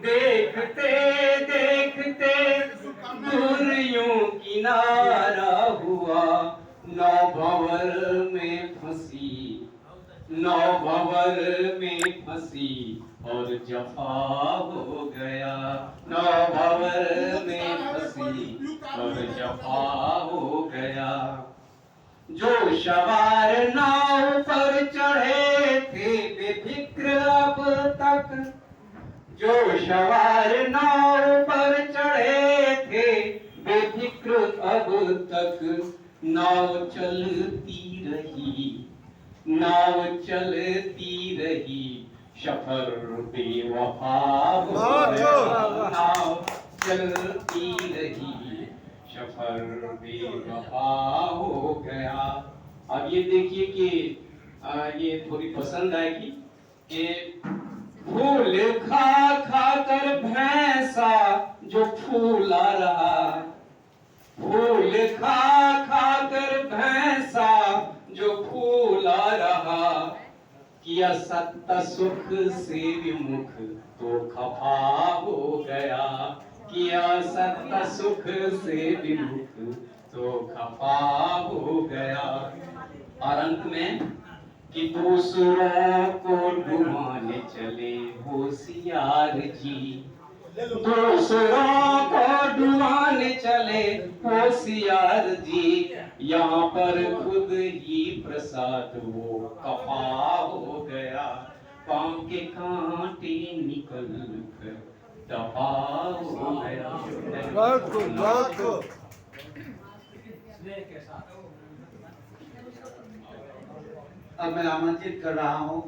देखते देखते दूर यूं किनारा हुआ, नौ भंवर में फंसी, नौ भंवर में फंसी और जफा हो गया। नौ भंवर में फंसी और जफा हो गया। जो सवार नाव पर चढ़े थे बेफिक्र अब तक, जो सवार नाव पर चढ़े थे बेफिक्र अब तक, नाव चलती रही, नाव चलती रही, सफर बेवफा हो गया। नाव चलती रही, सफर बेवफा हो गया। अब ये देखिए कि ये थोड़ी पसंद आएगी कि फूल खा खा कर भैंसा जो फूला रहा, फूल खा खा कर भैंसा जो फूला रहा, किया सत्ता सुख से विमुख तो खफा हो गया। किया सत्ता सुख से विमुख तो खफा हो गया। और अंत में कि दूसरों को डुबाने चले होशियार जी, दूसरों को डुबाने चले होशियार जी, यहाँ पर खुद ही प्रसाद वो कफा हो गया। पाँव के कांटे निकल कर दफा हो गया। बहुत खूब, बहुत खूब। अब मैं आमंत्रित कर रहा हूँ